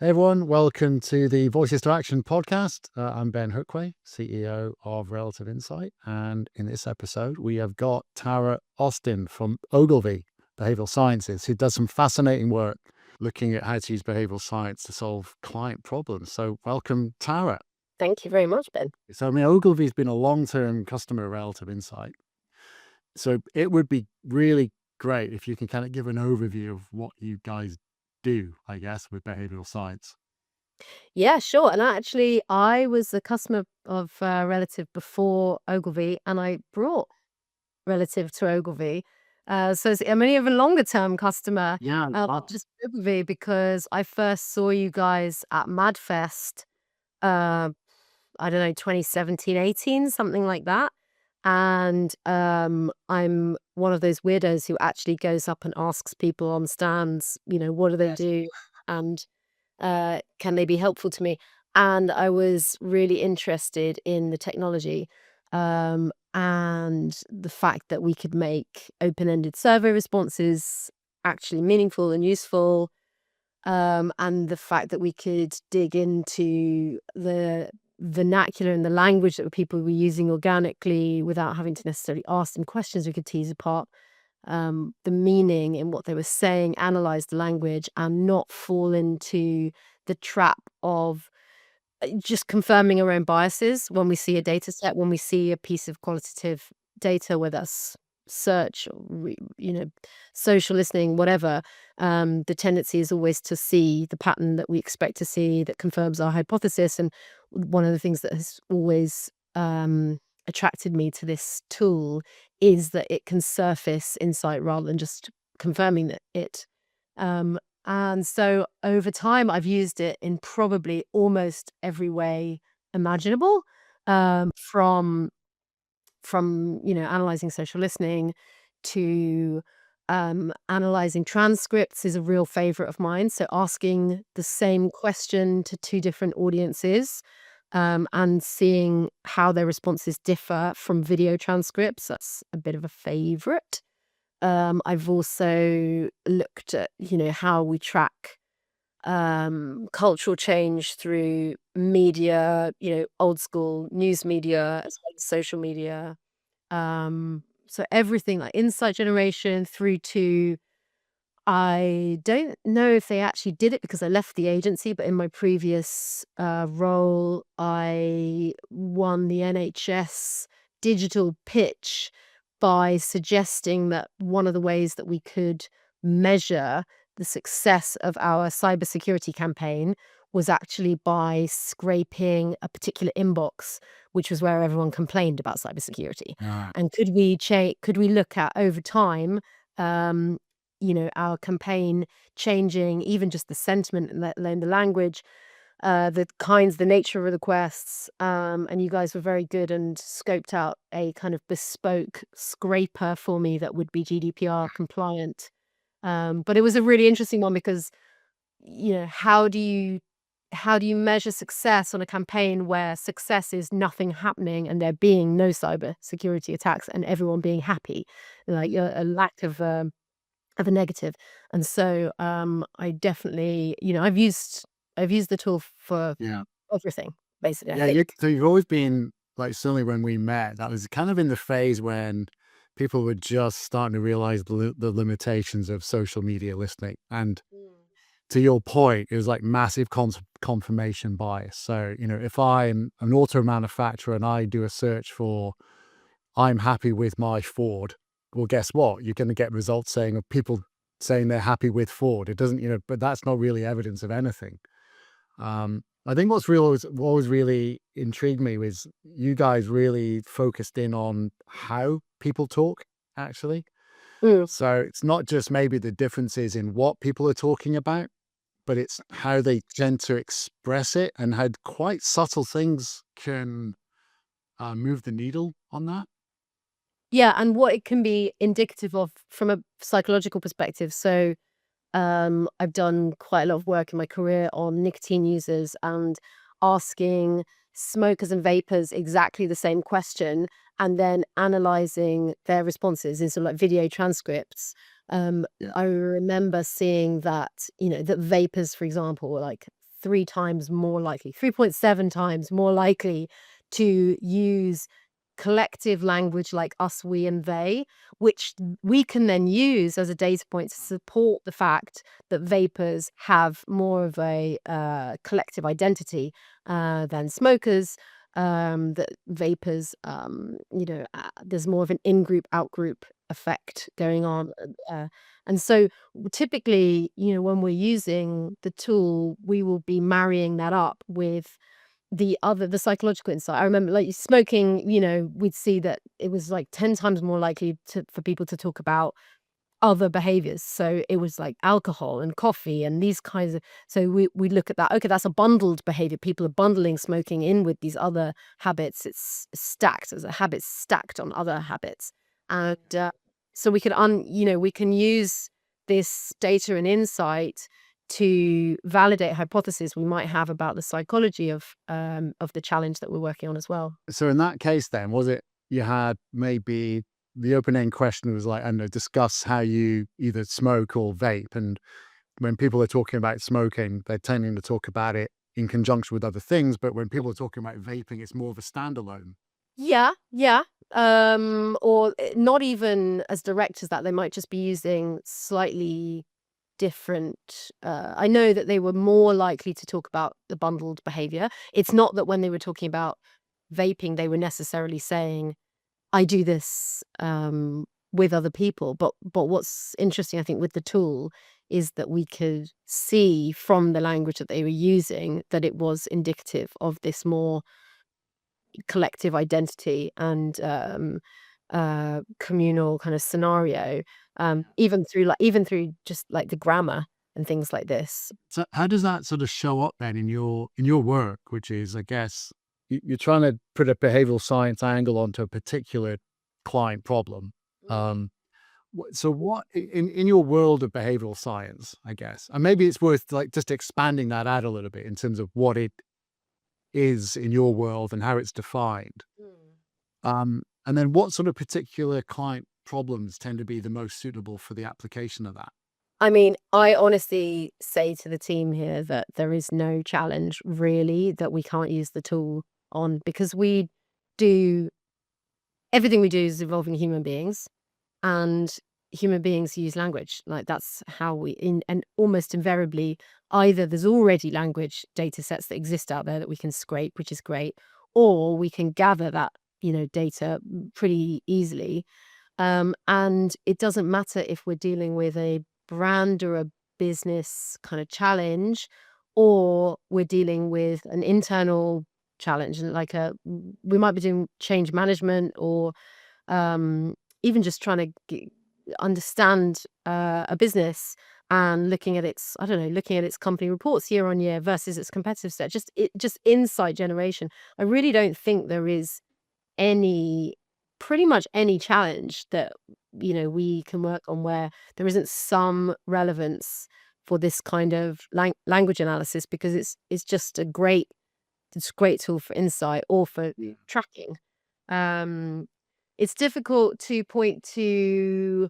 Hey everyone, welcome to the Voices to Action podcast. I'm Ben Hookway, CEO of Relative Insight. And in this episode, we have got Tara Austin from Ogilvy Behavioural Sciences, who does some fascinating work looking at how to use behavioural science to solve client problems. So welcome, Tara. Thank you very much, Ben. So, Ogilvy's been a long-term customer of Relative Insight. So it would be really great if you can kind of give an overview of what you guys do, I guess, with behavioural science. Yeah, sure. And I was a customer of Relative before Ogilvy, and I brought Relative to Ogilvy. I'm an even longer term customer, Yeah. not just Ogilvy, because I first saw you guys at MadFest, uh, I don't know, 2017, 18, something like that. And I'm one of those weirdos who actually goes up and asks people on stands, what do they Yes. do? And can they be helpful to me? And I was really interested in the technology, and the fact that we could make open-ended survey responses actually meaningful and useful, and the fact that we could dig into the vernacular and the language that people were using organically without having to necessarily ask them questions. We could tease apart the meaning in what they were saying, analyze the language, and not fall into the trap of just confirming our own biases when we see a data set, when we see a piece of qualitative data, whether that's search or social listening, whatever. The tendency is always to see the pattern that we expect to see that confirms our hypothesis. And one of the things that has always attracted me to this tool is that it can surface insight rather than just confirming that it. Um, and so over time, I've used it in probably almost every way imaginable, from analyzing social listening to analyzing transcripts is a real favorite of mine. So asking the same question to two different audiences, and seeing how their responses differ from video transcripts, that's a bit of a favorite. I've also looked at, how we track cultural change through media, old school news media as well as social media. So everything like insight generation through to, I don't know if they actually did it because I left the agency, but in my previous role, I won the NHS digital pitch by suggesting that one of the ways that we could measure the success of our cybersecurity campaign was actually by scraping a particular inbox, which was where everyone complained about cybersecurity. Ah, And could we look at over time, um, our campaign changing, even just the sentiment and let alone the language, the nature of the requests. And you guys were very good and scoped out a kind of bespoke scraper for me that would be GDPR compliant. But it was a really interesting one because, how do you measure success on a campaign where success is nothing happening and there being no cyber security attacks and everyone being happy, like a lack of a negative. And so, I definitely, I've used the tool for yeah. everything, basically, I Yeah, think. so you've always been like, certainly when we met, that was kind of in the phase when people were just starting to realize the limitations of social media listening. And Mm. to your point, it was like massive confirmation bias. So, if I'm an auto manufacturer and I do a search for, I'm happy with my Ford, well, guess what? You're going to get results saying of people saying they're happy with Ford. It doesn't, but that's not really evidence of anything. I think what always really intrigued me was you guys really focused in on how people talk, actually. Mm. So it's not just maybe the differences in what people are talking about, but it's how they tend to express it and how quite subtle things can move the needle on that. Yeah, and what it can be indicative of from a psychological perspective. So, I've done quite a lot of work in my career on nicotine users and asking smokers and vapors exactly the same question and then analyzing their responses in sort of like video transcripts. Yeah. I remember seeing that, that vapors, for example, were like 3 times more likely, 3.7 times more likely to use collective language like us, we, and they, which we can then use as a data point to support the fact that vapors have more of a collective identity than smokers. That vapors, there's more of an in-group, out-group effect going on. And so typically, when we're using the tool, we will be marrying that up with the psychological insight. I remember, like, smoking, we'd see that it was like 10 times more likely for people to talk about other behaviors. So it was like alcohol and coffee and these kinds of, so we look at that. Okay, that's a bundled behavior. People are bundling smoking in with these other habits. It's stacked as a habit stacked on other habits. And so we can use this data and insight to validate hypotheses we might have about the psychology of the challenge that we're working on as well. So in that case, then, was it you had maybe the open-end question was like, I don't know, discuss how you either smoke or vape. And when people are talking about smoking, they're tending to talk about it in conjunction with other things. But when people are talking about vaping, it's more of a standalone. Yeah, yeah. Or not even as direct as that. They might just be using slightly different. I know that they were more likely to talk about the bundled behavior. It's not that when they were talking about vaping, they were necessarily saying, I do this with other people. But what's interesting, I think, with the tool is that we could see from the language that they were using that it was indicative of this more collective identity and communal kind of scenario, even through just like the grammar and things like this. So how does that sort of show up then in your work, which is, I guess, you're trying to put a behavioral science angle onto a particular client problem. Um, so what in your world of behavioral science, I guess, and maybe it's worth like just expanding that out a little bit in terms of what it is in your world and how it's defined. Mm. And then what sort of particular client problems tend to be the most suitable for the application of that? I mean, I honestly say to the team here that there is no challenge really that we can't use the tool on, because we do everything we do is involving human beings, and human beings use language. Like, that's how and almost invariably, either there's already language data sets that exist out there that we can scrape, which is great, or we can gather that, data pretty easily. And it doesn't matter if we're dealing with a brand or a business kind of challenge, or we're dealing with an internal challenge, and like we might be doing change management, or um, even just trying to understand a business and looking at its, I don't know, looking at its company reports year on year versus its competitive set. Just insight generation. I really don't think there is any pretty much any challenge that we can work on where there isn't some relevance for this kind of language analysis, because it's just a great tool for insight or for tracking. um it's difficult to point to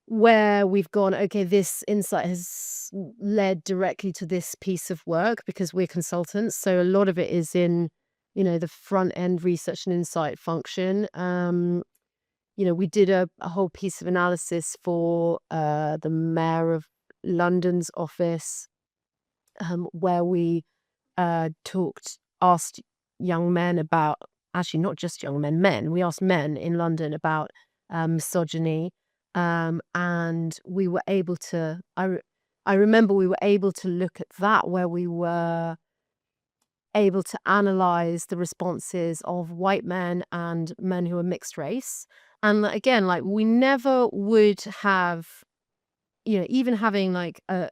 where we've gone, okay, this insight has led directly to this piece of work, because we're consultants. So a lot of it is in, the front end research and insight function. We did a whole piece of analysis for the mayor of London's office, where we asked young men about, actually not just young men, we asked men in London about misogyny. And we were able to, I remember we were able to look at that, where we were able to analyze the responses of white men and men who are mixed race. And again, like, we never would have, even having like a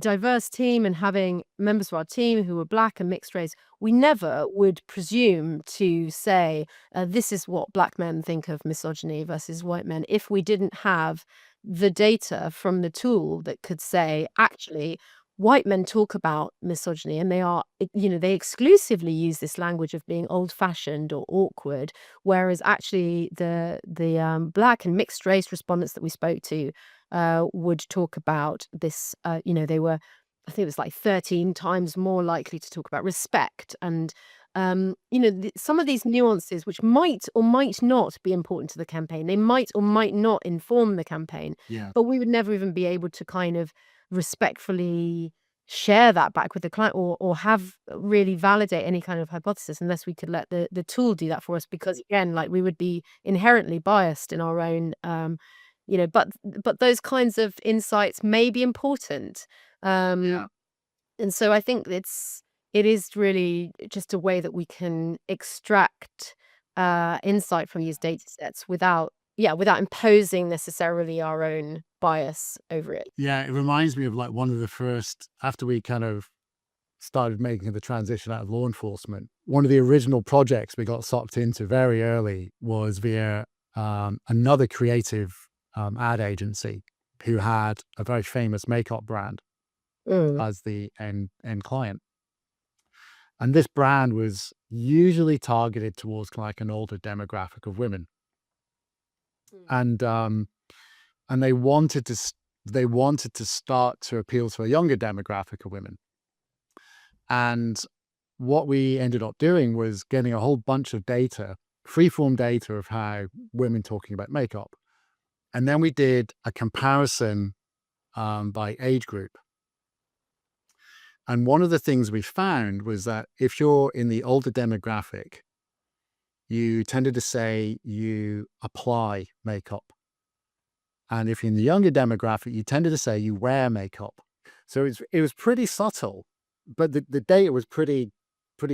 diverse team and having members of our team who were black and mixed race, we never would presume to say this is what black men think of misogyny versus white men, if we didn't have the data from the tool that could say, actually, white men talk about misogyny, and they exclusively use this language of being old fashioned or awkward, whereas actually the black and mixed race respondents that we spoke to would talk about this. They were I think it was like 13 times more likely to talk about respect and, some of these nuances which might or might not be important to the campaign. They might or might not inform the campaign, Yeah. but we would never even be able to kind of respectfully share that back with the client or have really validate any kind of hypothesis unless we could let the tool do that for us because again, like we would be inherently biased in our own, but those kinds of insights may be important. Yeah. Um, and so I think it is really just a way that we can extract insight from these data sets without imposing necessarily our own bias over it. Yeah, it reminds me of like one of the first, after we kind of started making the transition out of law enforcement, one of the original projects we got sucked into very early was via another creative ad agency who had a very famous makeup brand Mm. as the end client. And this brand was usually targeted towards like an older demographic of women. Mm. And they wanted to they wanted to start to appeal to a younger demographic of women. And what we ended up doing was getting a whole bunch of data, free-form data of how women talking about makeup. And then we did a comparison by age group. And one of the things we found was that if you're in the older demographic, you tended to say you apply makeup. And if you're in the younger demographic, you tended to say you wear makeup. So it was pretty subtle, but the data was pretty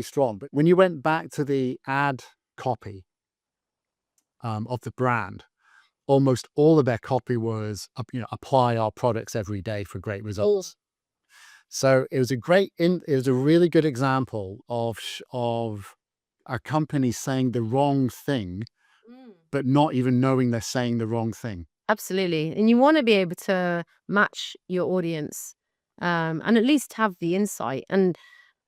strong. But when you went back to the ad copy of the brand, almost all of their copy was, apply our products every day for great Mm. results. So it was a really good example of a company saying the wrong thing, Mm. but not even knowing they're saying the wrong thing. Absolutely. And you want to be able to match your audience and at least have the insight. And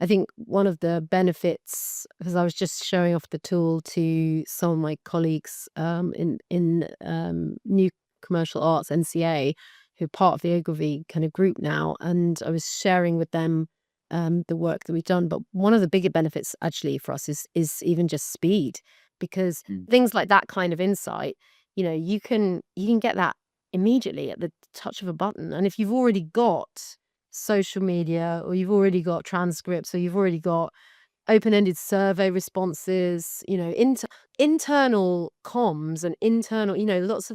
I think one of the benefits, because I was just showing off the tool to some of my colleagues in New Commercial Arts NCA, who are part of the Ogilvy kind of group now, and I was sharing with them the work that we've done. But one of the bigger benefits actually for us is even just speed, because Mm. things like that kind of insight, you can get that immediately at the touch of a button. And if you've already got social media or you've already got transcripts or you've already got open-ended survey responses, internal comms and internal, lots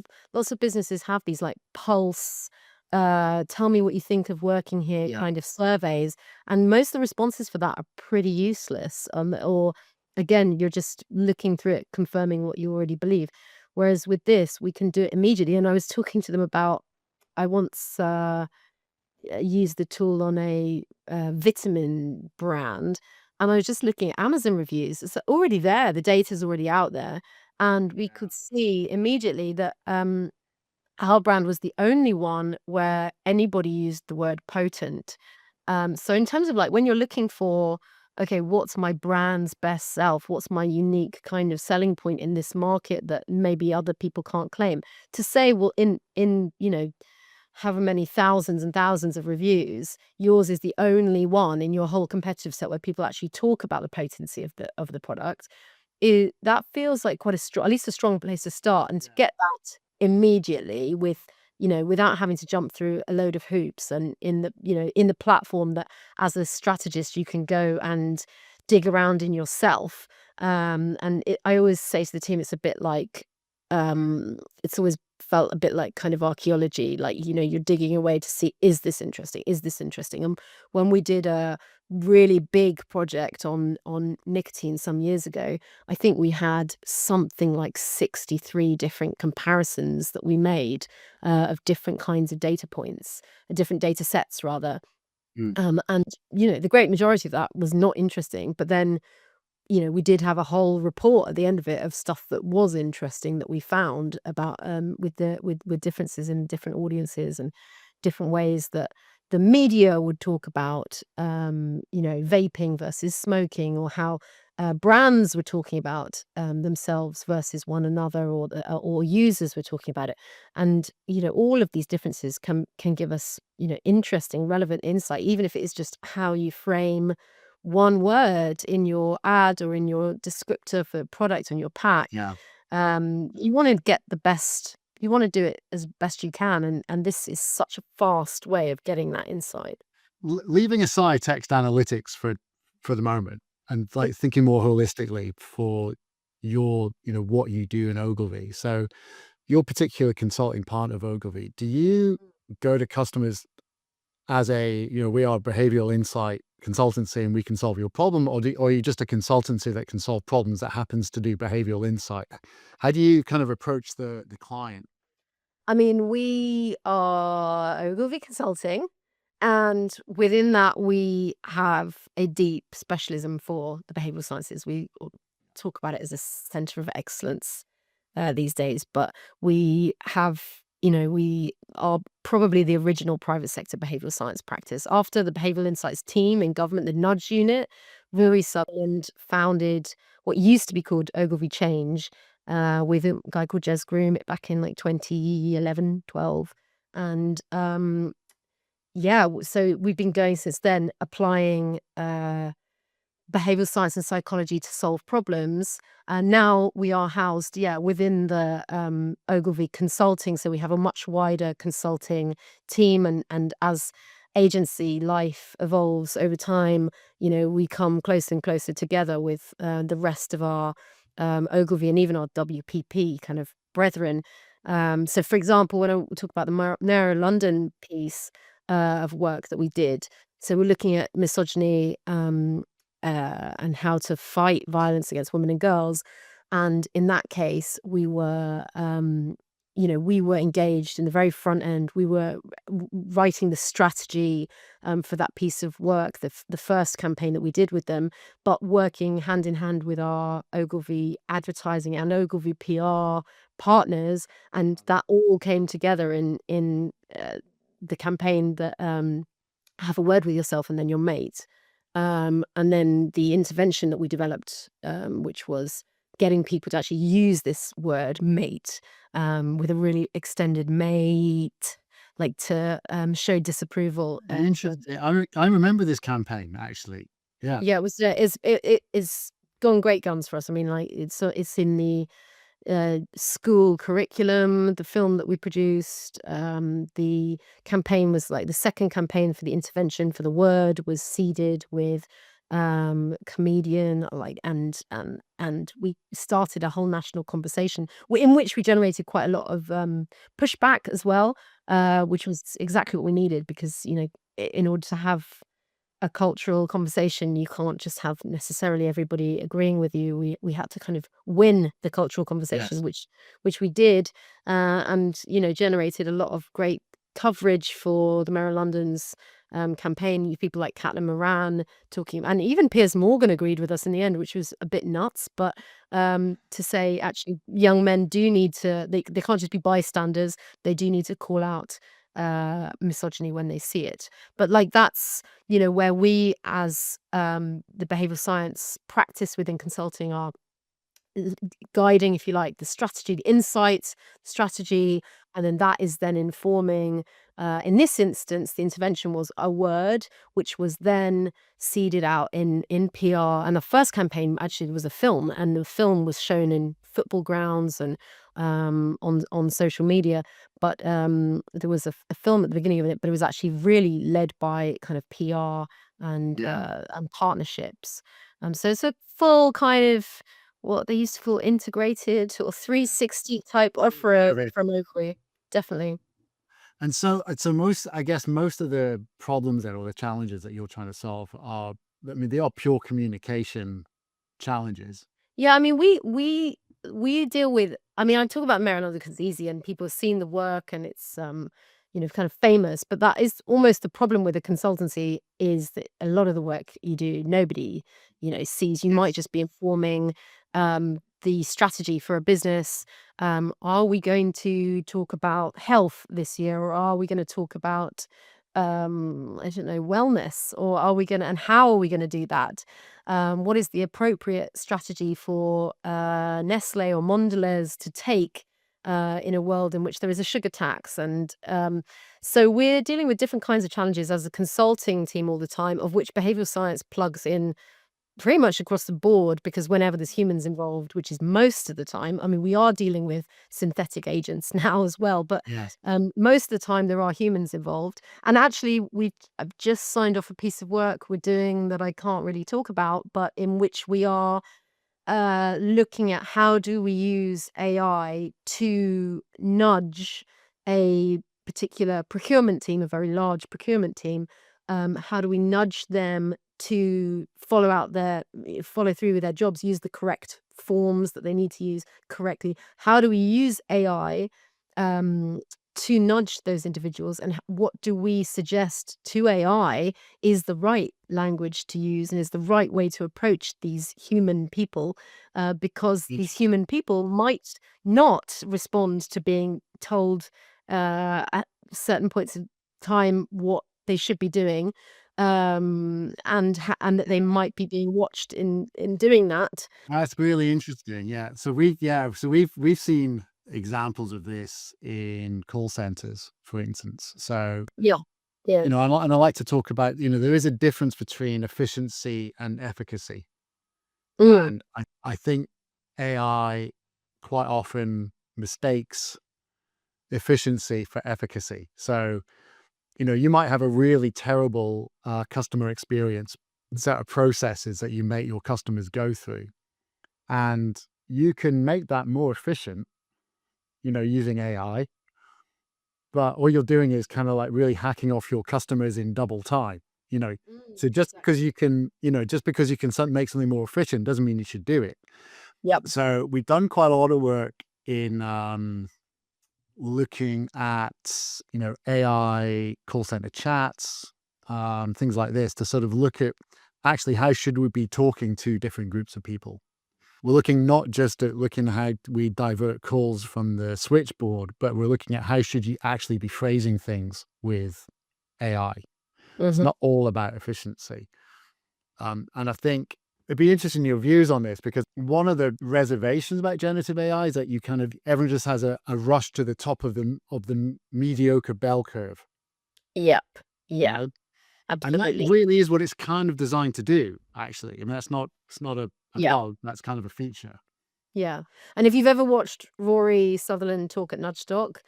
of businesses have these like pulse, tell me what you think of working here Yeah. kind of surveys. And most of the responses for that are pretty useless. Or again, you're just looking through it, confirming what you already believe. Whereas with this, we can do it immediately. And I was talking to them about, I once used the tool on a vitamin brand, and I was just looking at Amazon reviews. It's already there. The data's already out there, and we Yeah. could see immediately that our brand was the only one where anybody used the word potent. So in terms of like when you're looking for, okay, what's my brand's best self? What's my unique kind of selling point in this market that maybe other people can't claim? To say, well, in however many thousands and thousands of reviews, yours is the only one in your whole competitive set where people actually talk about the potency of the product. That feels like quite a strong, at least a strong place to start, and to Yeah. get that immediately without having to jump through a load of hoops, and in the platform that as a strategist you can go and dig around in yourself. I always say to the team, it's a bit like, it's always felt a bit like kind of archaeology, like, you're digging away to see, is this interesting? Is this interesting? And when we did a really big project on nicotine some years ago, I think we had something like 63 different comparisons that we made of different kinds of data points, different data sets rather. Mm. And the great majority of that was not interesting. But then we did have a whole report at the end of it of stuff that was interesting that we found about with differences in different audiences and different ways that the media would talk about vaping versus smoking, or how brands were talking about themselves versus one another, or users were talking about it. And all of these differences can give us interesting, relevant insight, even if it is just how you frame one word in your ad or in your descriptor for product on your pack. Yeah. You want to get the best. You want to do it as best you can, and this is such a fast way of getting that insight. Leaving aside text analytics for the moment, and like thinking more holistically for your, what you do in Ogilvy. So your particular consulting part of Ogilvy, do you go to customers as we are a behavioral insight consultancy and we can solve your problem, or are you just a consultancy that can solve problems that happens to do behavioral insight? How do you kind of approach the client? I mean, we are Ogilvy Consulting, and within that, we have a deep specialism for the behavioral sciences. We talk about it as a center of excellence these days, but we have, we are probably the original private sector behavioral science practice. After the behavioral insights team in government, the nudge unit, Rory Sutherland founded what used to be called Ogilvy Change, with a guy called Jez Groom back in like 2011, 12. And yeah, so we've been going since then, applying behavioral science and psychology to solve problems. And now we are housed, within the Ogilvy Consulting. So we have a much wider consulting team. And as agency life evolves over time, we come closer and closer together with the rest of our Ogilvy and even our WPP kind of brethren. So, for example, when I talk about the Narrow London piece of work that we did, so we're looking at misogyny, and how to fight violence against women and girls. And in that case, we were engaged in the very front end. We were writing the strategy for that piece of work, the first campaign that we did with them, but working hand in hand with our Ogilvy advertising and Ogilvy PR partners, and that all came together in the campaign that have a word with yourself and then your mate. And then the intervention that we developed, which was getting people to actually use this word mate, with a really extended mate, like to show disapproval. Interesting. I remember this campaign actually. Yeah. Yeah, it is gone great guns for us. I mean, like it's in the school curriculum, the film that we produced. The campaign was like the second campaign for the intervention for the word was seeded with comedian, like, and we started a whole national conversation in which we generated quite a lot of pushback as well, which was exactly what we needed, because in order to have a cultural conversation, you can't just have necessarily everybody agreeing with you. We had to kind of win the cultural conversation, Yes. which we did, and generated a lot of great coverage for the Mayor of London's campaign. People like Caitlin Moran talking, and even Piers Morgan agreed with us in the end, which was a bit nuts. But to say actually, young men do need to. They can't just be bystanders. They do need to call out misogyny when they see it. But like that's where we as the behavioral science practice within consulting are guiding, if you like, the strategy, the insights, strategy, and then that is then informing. In this instance, the intervention was a word, which was then seeded out in PR. And the first campaign actually was a film, and the film was shown in football grounds and on social media. But there was a film at the beginning of it, but it was actually really led by kind of PR and partnerships. So it's a full kind of what they used to call integrated or 360 type offer Correct. from Oakley. Definitely. And so most, I guess, most of the problems or the challenges that you're trying to solve are, I mean, they are pure communication challenges. Yeah, I mean, we deal with. I mean, I talk about Maryland because it's easy and people have seen the work and it's kind of famous. But that is almost the problem with a consultancy, is that a lot of the work you do, nobody sees. You might Yes. just be informing the strategy for a business. Are we going to talk about health this year, or are we going to talk about I don't know, wellness? Or are we gonna and how are we gonna do that? What is the appropriate strategy for, Nestlé or Mondelez to take, in a world in which there is a sugar tax? And, so we're dealing with different kinds of challenges as a consulting team all the time, of which behavioral science plugs in pretty much across the board, because whenever there's humans involved, which is most of the time, I mean, we are dealing with synthetic agents now as well, but Yes. most of the time there are humans involved. And actually, I've just signed off a piece of work we're doing that I can't really talk about, but in which we are looking at how do we use AI to nudge a particular procurement team, a very large procurement team. How do we nudge them to follow through with their jobs, use the correct forms that they need to use correctly? How do we use AI um, to nudge those individuals, and what do we suggest to AI is the right language to use and is the right way to approach these human people, because these Interesting. human people might not respond to being told at certain points of time what they should be doing, and that they might be being watched in doing that. That's really interesting. Yeah. So we've seen examples of this in call centers, for instance. So, Yeah, yeah. and I like to talk about, there is a difference between efficiency and efficacy. Mm, And I think AI quite often mistakes efficiency for efficacy. So, you might have a really terrible customer experience set of processes that you make your customers go through. And you can make that more efficient, using AI. But all you're doing is kind of like really hacking off your customers in double time, you know. So just because exactly. you can, just because you can make something more efficient doesn't mean you should do it. Yep. So we've done quite a lot of work in looking at, AI call center chats, things like this to sort of look at actually how should we be talking to different groups of people. We're looking not just at looking how we divert calls from the switchboard, but we're looking at how should you actually be phrasing things with AI. It's Mhm. not all about efficiency. And I think it'd be interesting your views on this because one of the reservations about generative AI is that everyone just has a rush to the top of the mediocre bell curve, Yep. you Yeah, know, and that absolutely. really is what it's kind of designed to do. Actually, I mean it's not a Yeah. bug. That's kind of a feature. Yeah, and if you've ever watched Rory Sutherland talk at Nudge Talk,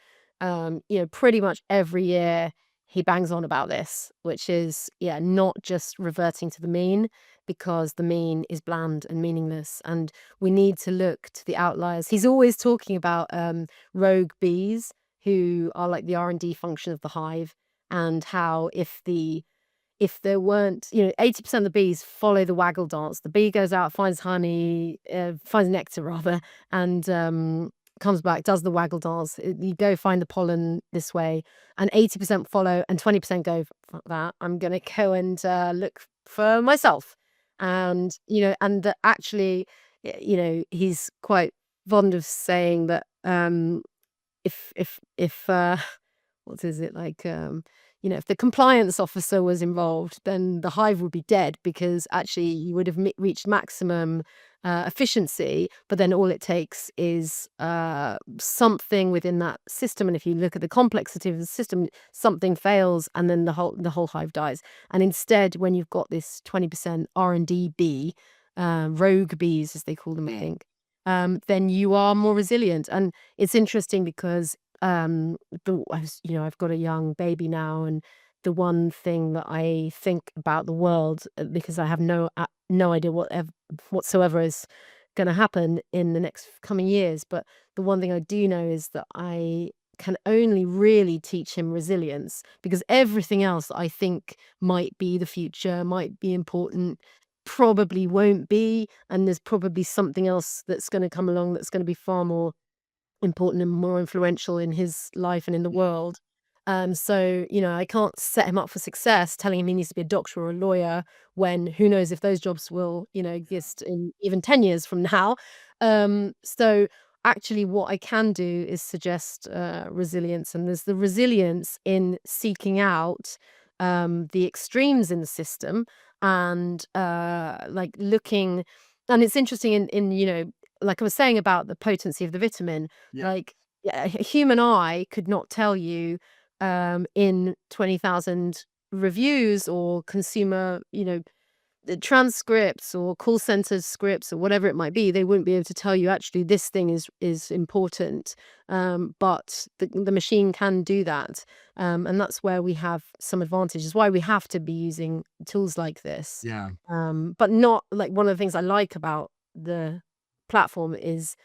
pretty much every year he bangs on about this, which is, yeah, not just reverting to the mean, because the mean is bland and meaningless, and we need to look to the outliers. He's always talking about rogue bees who are like the R&D function of the hive, and how if there weren't, 80% of the bees follow the waggle dance. The bee goes out, finds honey, finds nectar rather, and comes back, does the waggle dance. You go find the pollen this way, and 80% follow, and 20% go, fuck that. I'm gonna go and look for myself. And actually, he's quite fond of saying that if what is it like, if the compliance officer was involved, then the hive would be dead, because actually you would have reached maximum efficiency, but then all it takes is something within that system, and if you look at the complexity of the system, something fails, and then the whole hive dies. And instead, when you've got this 20% R&D bee, rogue bees as they call them, I think, then you are more resilient. And it's interesting because I've got a young baby now, and the one thing that I think about the world, because I have no idea whatsoever is going to happen in the next coming years, but the one thing I do know is that I can only really teach him resilience, because everything else I think might be the future, might be important, probably won't be, and there's probably something else that's going to come along that's going to be far more important and more influential in his life and in the world. So, I can't set him up for success telling him he needs to be a doctor or a lawyer, when who knows if those jobs will, exist in even 10 years from now. So actually what I can do is suggest resilience, and there's the resilience in seeking out the extremes in the system, and like looking. And it's interesting in like I was saying about the potency of the vitamin, Yeah. like yeah, a human eye could not tell you in 20,000 reviews or consumer, the transcripts or call center scripts or whatever it might be. They wouldn't be able to tell you actually this thing is important, but the machine can do that, and that's where we have some advantages. Why we have to be using tools like this, Yeah. but not like one of the things I like about the platform is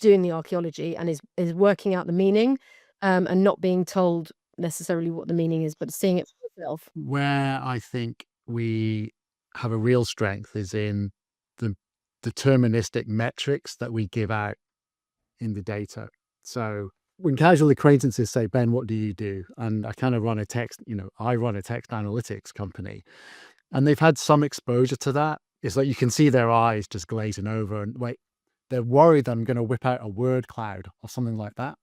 doing the archaeology and is working out the meaning, and not being told necessarily what the meaning is, but seeing it for yourself. Where I think we have a real strength is in the deterministic metrics that we give out in the data. So when casual acquaintances say, Ben, what do you do? And I kind of run a text, I run a text analytics company, and they've had some exposure to that. It's like you can see their eyes just glazing over and wait, they're worried that I'm going to whip out a word cloud or something like that.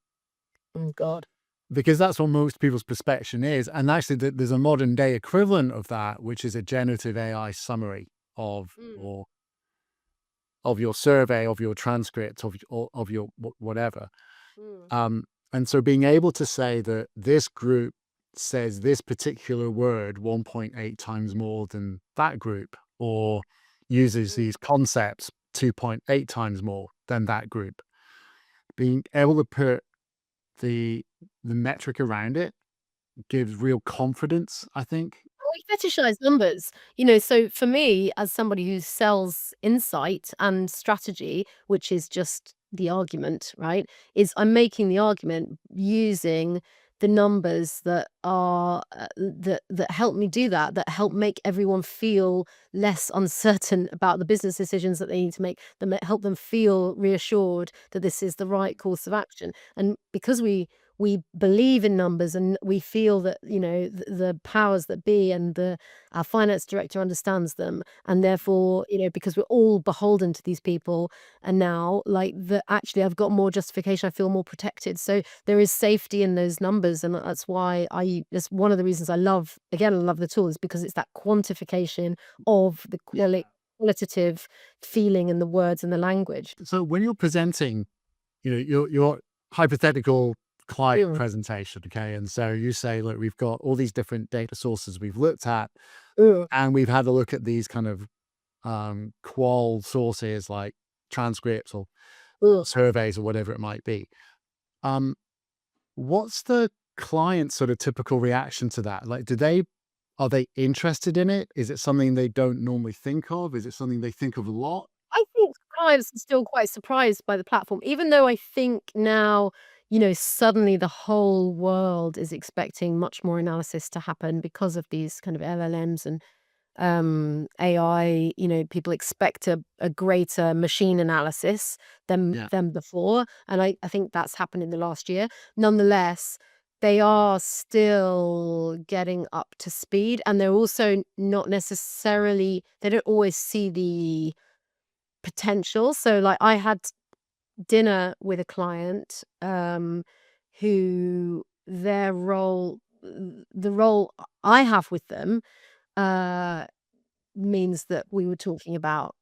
Oh God. Because that's what most people's perception is. And actually, there's a modern day equivalent of that, which is a generative AI summary of Mm, or of your survey, of your transcript, of your whatever. mm, Um, and so being able to say that this group says this particular word 1.8 times more than that group, or uses mm. these concepts 2.8 times more than that group, being able to put the the metric around it gives real confidence, I think. We fetishize numbers, so for me, as somebody who sells insight and strategy, which is just the argument, right? Is I'm making the argument using the numbers that are that help me do that, that help make everyone feel less uncertain about the business decisions that they need to make, that help them feel reassured that this is the right course of action. And because we believe in numbers and we feel that the powers that be and the our finance director understands them, and therefore because we're all beholden to these people, and now like that actually I've got more justification, I feel more protected, so there is safety in those numbers. And that's one of the reasons I love the tool, is because it's that quantification of the qualitative feeling in the words and the language. So when you're presenting, your hypothetical client Mm, presentation, okay, and so you say, look, we've got all these different data sources we've looked at, mm, and we've had a look at these kind of qual sources like transcripts or mm. surveys or whatever it might be. Um, what's the client's sort of typical reaction to that? Like, are they interested in it? Is it something they don't normally think of? Is it something they think of a lot? I think clients are still quite surprised by the platform, even though I think now, suddenly the whole world is expecting much more analysis to happen because of these kind of LLMs and AI. People expect a greater machine analysis Yeah. than before. And I think that's happened in the last year. Nonetheless, they are still getting up to speed, and they're also not necessarily, they don't always see the potential. So, like, I had dinner with a client, who the role I have with them, uh, means that we were talking about,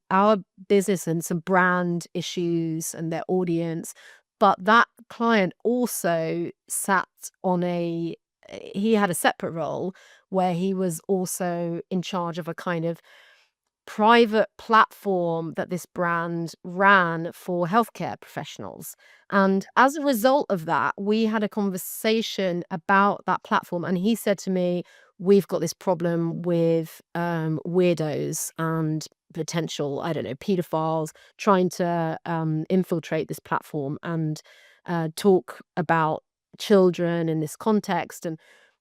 our business and some brand issues and their audience. But that client also sat on he had a separate role where he was also in charge of a kind of private platform that this brand ran for healthcare professionals. And as a result of that, we had a conversation about that platform. And he said to me, we've got this problem with weirdos and potential, I don't know, pedophiles trying to infiltrate this platform and talk about children in this context.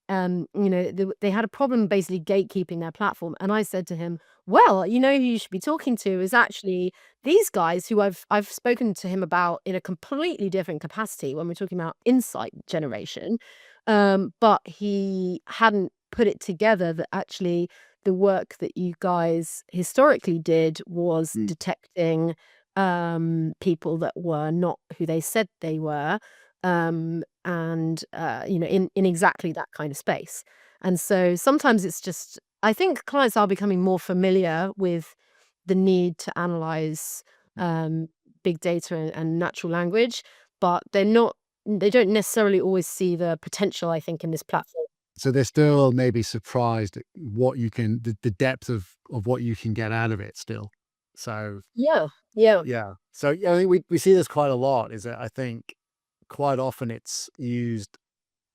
And they had a problem basically gatekeeping their platform. And I said to him, well, who you should be talking to is actually these guys who I've spoken to him about in a completely different capacity when we're talking about insight generation. But he hadn't put it together that actually the work that you guys historically did was Mm. detecting people that were not who they said they were, and in exactly that kind of space. And so sometimes it's just, I think clients are becoming more familiar with the need to analyze um, big data and natural language, but they don't necessarily always see the potential, I think, in this platform. So they're still maybe surprised at what you can the depth of what you can get out of it still. So, Yeah, yeah. yeah. So, yeah, I think we see this quite a lot, is that I think quite often it's used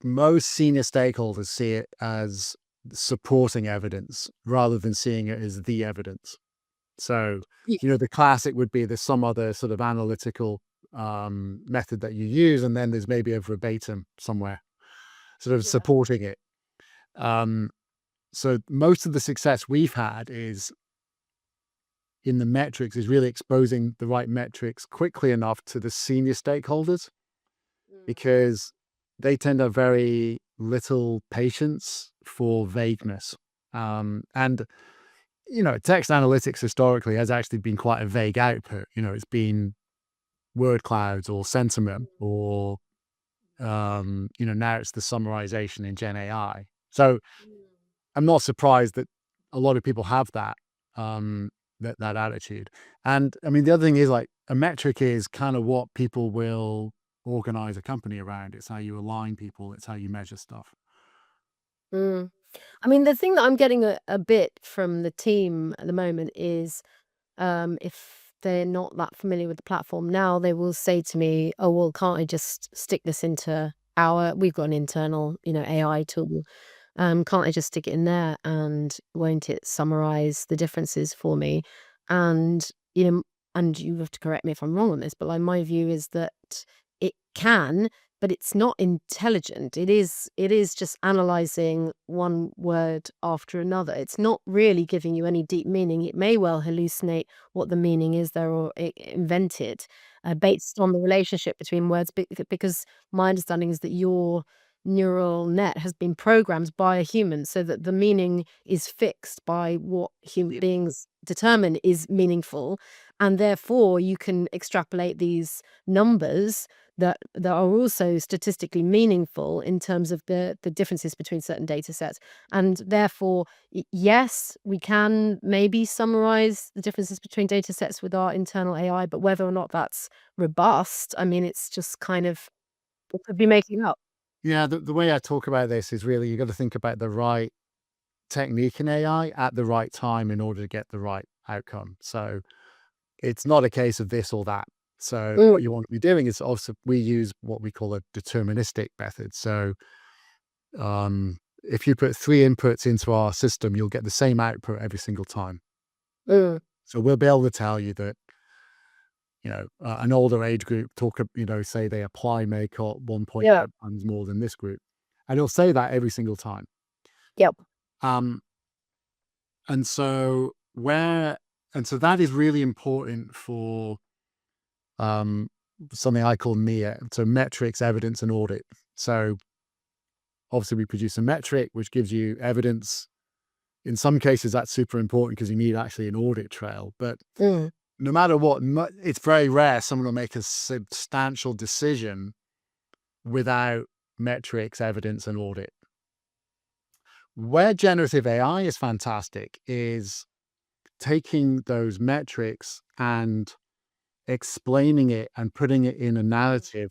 most senior stakeholders see it as supporting evidence rather than seeing it as the evidence. So, Ye the classic would be there's some other sort of analytical, method that you use, and then there's maybe a verbatim somewhere sort of Yeah. supporting it. Um, so most of the success we've had is in the metrics is really exposing the right metrics quickly enough to the senior stakeholders, Mm. because they tend to have very little patience for vagueness. And text analytics historically has actually been quite a vague output. It's been word clouds or sentiment, or now it's the summarization in Gen AI. So Mm. I'm not surprised that a lot of people have that attitude. And I mean, the other thing is, like, a metric is kind of what people will organize a company around. It's how you align people. It's how you measure stuff. Mm. I mean, the thing that I'm getting a bit from the team at the moment is, if they're not that familiar with the platform now, they will say to me, "Oh, well, can't I just stick this into our we've got an internal, AI tool. Can't I just stick it in there and won't it summarize the differences for me?" And, and you have to correct me if I'm wrong on this, but, like, my view is that it can, but it's not intelligent. It is just analyzing one word after another. It's not really giving you any deep meaning. It may well hallucinate what the meaning is there, or invent it based on the relationship between words, because my understanding is that your neural net has been programmed by a human so that the meaning is fixed by what human beings determine is meaningful, and therefore you can extrapolate these numbers that are also statistically meaningful in terms of the differences between certain data sets. And therefore, yes, we can maybe summarize the differences between data sets with our internal AI, but whether or not that's robust, I mean, it's just kind of, it could be making up. Yeah, the way I talk about this is really you got to think about the right technique in AI at the right time in order to get the right outcome. So it's not a case of this or that. So Mm, what you want to be doing is, also we use what we call a deterministic method. So if you put three inputs into our system, you'll get the same output every single time. mm, So we'll be able to tell you that an older age group say they apply makeup yeah, 1.5 times more than this group, and it'll say that every single time. yep, Um, and so where and so that is really important for um, something I call MIA, so metrics, evidence, and audit. So obviously, we produce a metric which gives you evidence. In some cases, that's super important because you need actually an audit trail. But mm, no matter what, it's very rare someone will make a substantial decision without metrics, evidence, and audit. Where generative AI is fantastic is taking those metrics and explaining it and putting it in a mm, narrative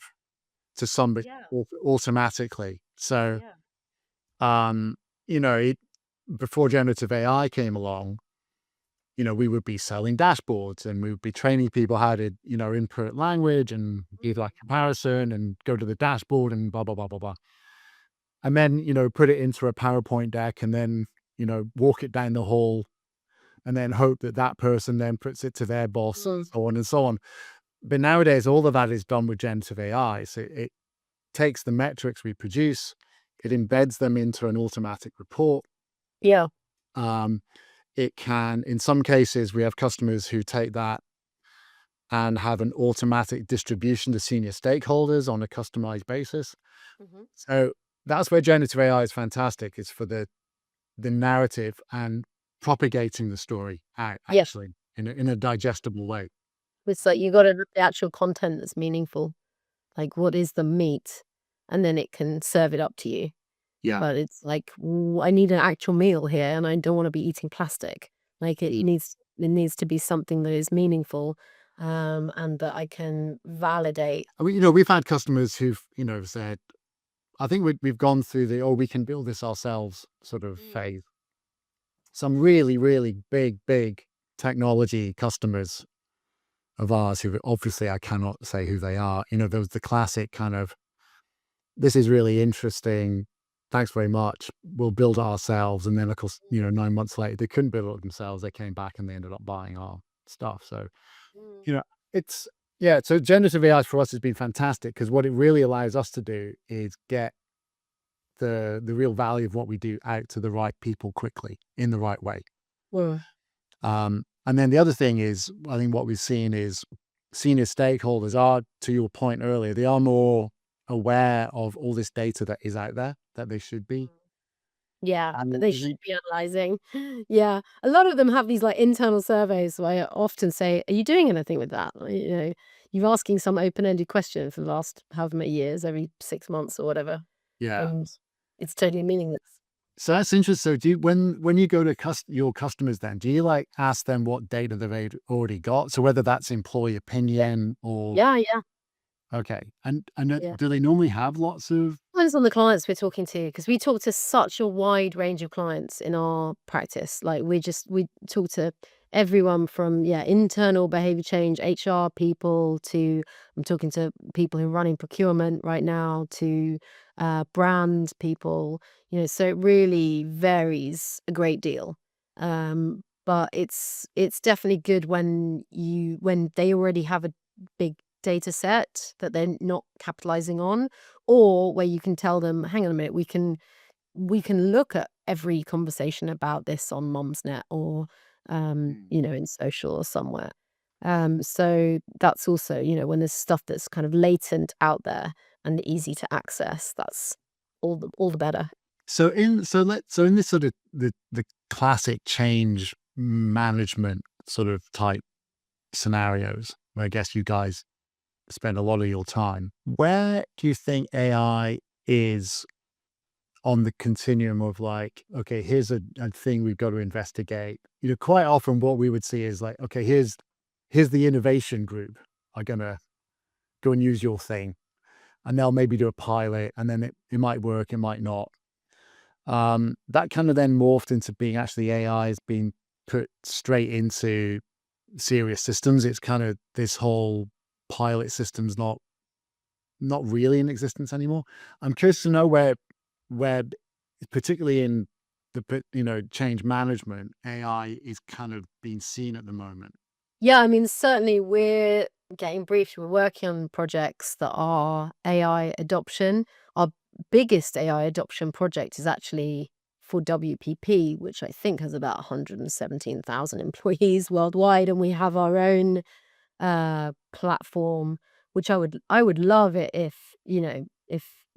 to somebody yeah, automatically. So, yeah, um, you know, it, before generative AI came along, we would be selling dashboards and we would be training people how to, input language and do mm, that comparison and go to the dashboard and blah, blah, blah, blah, blah. And then, put it into a PowerPoint deck and then, walk it down the hall and then hope that that person then puts it to their boss, mm, so on and so on. But nowadays, all of that is done with generative AI. So it takes the metrics we produce, it embeds them into an automatic report. yeah, Um, it can, in some cases, we have customers who take that and have an automatic distribution to senior stakeholders on a customized basis. mhm, So that's where generative AI is fantastic, is for the narrative and propagating the story out yeah. actually in a digestible way. It's like you gotta have the actual content that's meaningful. Like, what is the meat? And then it can serve it up to you. Yeah. But it's like, I need an actual meal here, and I don't wanna be eating plastic. Like, Mm. it needs to be something that is meaningful, and that I can validate. I mean, we've had customers who've, said, I think we've gone through the, "Oh, we can build this ourselves" sort of Mm. phase. Some really, really big technology customers of ours who obviously I cannot say who they are. There was the classic kind of, "This is really interesting. Thanks very much. We'll build it ourselves." And then, of course, 9 months later, they couldn't build it themselves. They came back and they ended up buying our stuff. So, Mm. you know, it's yeah, so generative AI for us has been fantastic because what it really allows us to do is get the real value of what we do out to the right people quickly in the right way. Well, And then the other thing is, I think what we've seen is senior stakeholders are, to your point earlier, they are more aware of all this data that is out there that they should be. yeah, that And they should the be analyzing. Yeah, a lot of them have these, like, internal surveys where I often say, "Are you doing anything with that?" Like, you're asking some open-ended question for the last however many years, every 6 months or whatever, yeah. and it's totally meaningless. So that's interesting. So do you, when you go to your customers, then do you like ask them what data they've already got? So whether that's employee opinion or Yeah, yeah, okay, and yeah. do they normally have lots of Depends on the clients we're talking to, because we talk to such a wide range of clients in our practice. Like, we talk to everyone from, yeah, internal behavior change, HR people, to I'm talking to people who are running procurement right now, to brand people, so it really varies a great deal. But it's definitely good when they already have a big data set that they're not capitalizing on, or where you can tell them, "Hang on a minute, we can look at every conversation about this on Mumsnet or, Mm. in social or somewhere." So that's also, when there's stuff that's kind of latent out there and easy to access, that's all the better. So in this sort of the classic change management sort of type scenarios, where I guess you guys spend a lot of your time, where do you think AI is on the continuum of like, okay, here's a thing we've got to investigate? Quite often what we would see is like, okay, here's the innovation group are gonna go and use your thing, and they'll maybe do a pilot, and then it might work, it might not. That kind of then morphed into being actually AI is being put straight into serious systems. It's kind of this whole pilot system's not really in existence anymore. I'm curious to know where particularly in change management, AI is kind of being seen at the moment. Yeah, I mean, certainly we're getting briefed. We're working on projects that are AI adoption. Our biggest AI adoption project is actually for WPP, which I think has about 117,000 employees worldwide, and we have our own platform, which I would love it if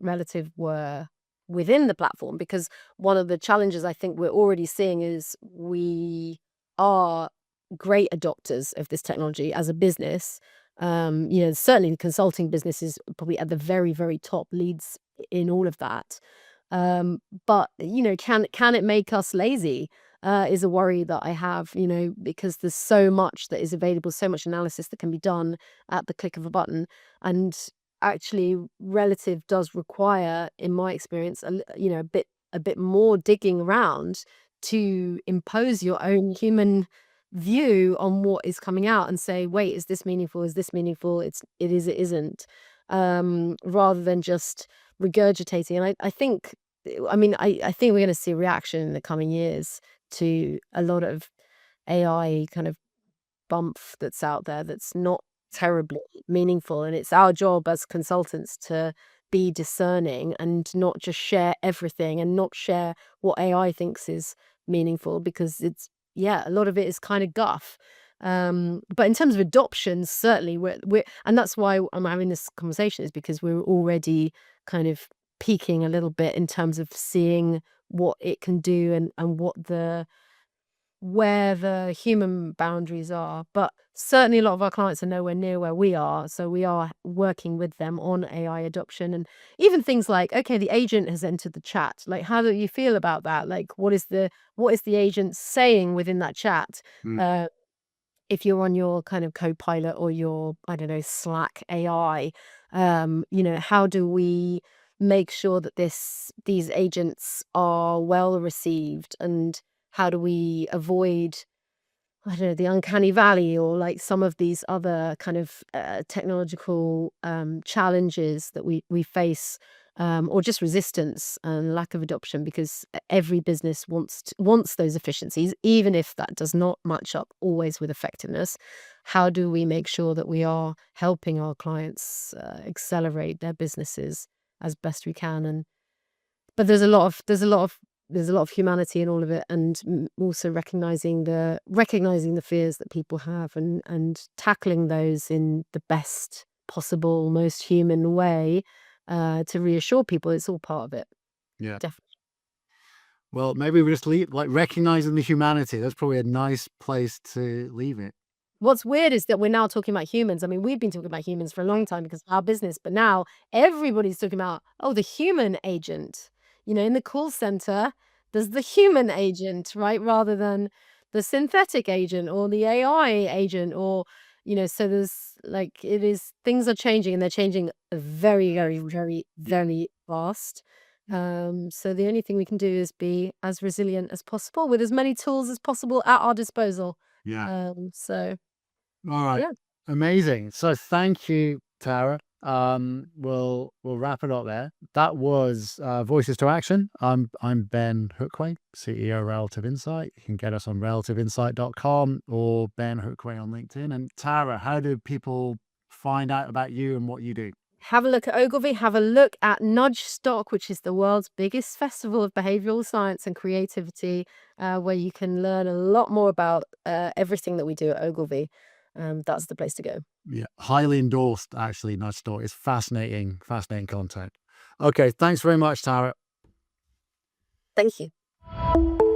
Relative were within the platform, because one of the challenges I think we're already seeing is we are great adopters of this technology as a business. Certainly the consulting business is probably at the very, very top, leads in all of that. But can it make us lazy? Is a worry that I have, because there's so much that is available, so much analysis that can be done at the click of a button. And actually, Relative does require, in my experience, a bit more digging around to impose your own human view on what is coming out and say, wait, is this meaningful? Is this meaningful? It isn't. Rather than just regurgitating. And I think, I think we're going to see a reaction in the coming years to a lot of AI kind of bump that's out there that's not terribly meaningful. And it's our job as consultants to be discerning and not just share everything and not share what AI thinks is meaningful, because yeah, a lot of it is kind of guff. But in terms of adoption, certainly and that's why I'm having this conversation, is because we're already kind of peaking a little bit in terms of seeing what it can do, and what where the human boundaries are. But certainly a lot of our clients are nowhere near where we are. So we are working with them on AI adoption, and even things like, okay, the agent has entered the chat. Like, how do you feel about that? Like, what is the agent saying within that chat? Mm. If you're on your kind of Copilot or your, I don't know, Slack AI, how do we make sure that these agents are well received, and how do we avoid, I don't know, the uncanny valley, or like some of these other kind of technological challenges that we face, or just resistance and lack of adoption, because every business wants those efficiencies, even if that does not match up always with effectiveness. How do we make sure that we are helping our clients accelerate their businesses as best we can? And but there's a lot of humanity in all of it, and also recognizing the fears that people have, and tackling those in the best possible, most human way, to reassure people it's all part of it. Yeah. Definitely. Well, maybe we just leave, like, recognizing the humanity. That's probably a nice place to leave it. What's weird is that we're now talking about humans. I mean, we've been talking about humans for a long time because of our business, but now everybody's talking about, oh, the human agent. In the call center, there's the human agent, right? Rather than the synthetic agent or the AI agent, or, so there's like, things are changing, and they're changing very, very, very, very fast. So the only thing we can do is be as resilient as possible with as many tools as possible at our disposal. Yeah. So All right. yeah. Amazing. So thank you, Tara. We'll wrap it up there. That was Voices to Action. I'm Ben Hookway, CEO of Relative Insight. You can get us on relativeinsight.com or Ben Hookway on LinkedIn. And Tara, how do people find out about you and what you do? Have a look at Ogilvy, have a look at Nudge Stock, which is the world's biggest festival of behavioral science and creativity, where you can learn a lot more about everything that we do at Ogilvy. That's the place to go. Yeah, highly endorsed, actually. Nudge Store is fascinating, fascinating content. Okay, thanks very much, Tara. Thank you.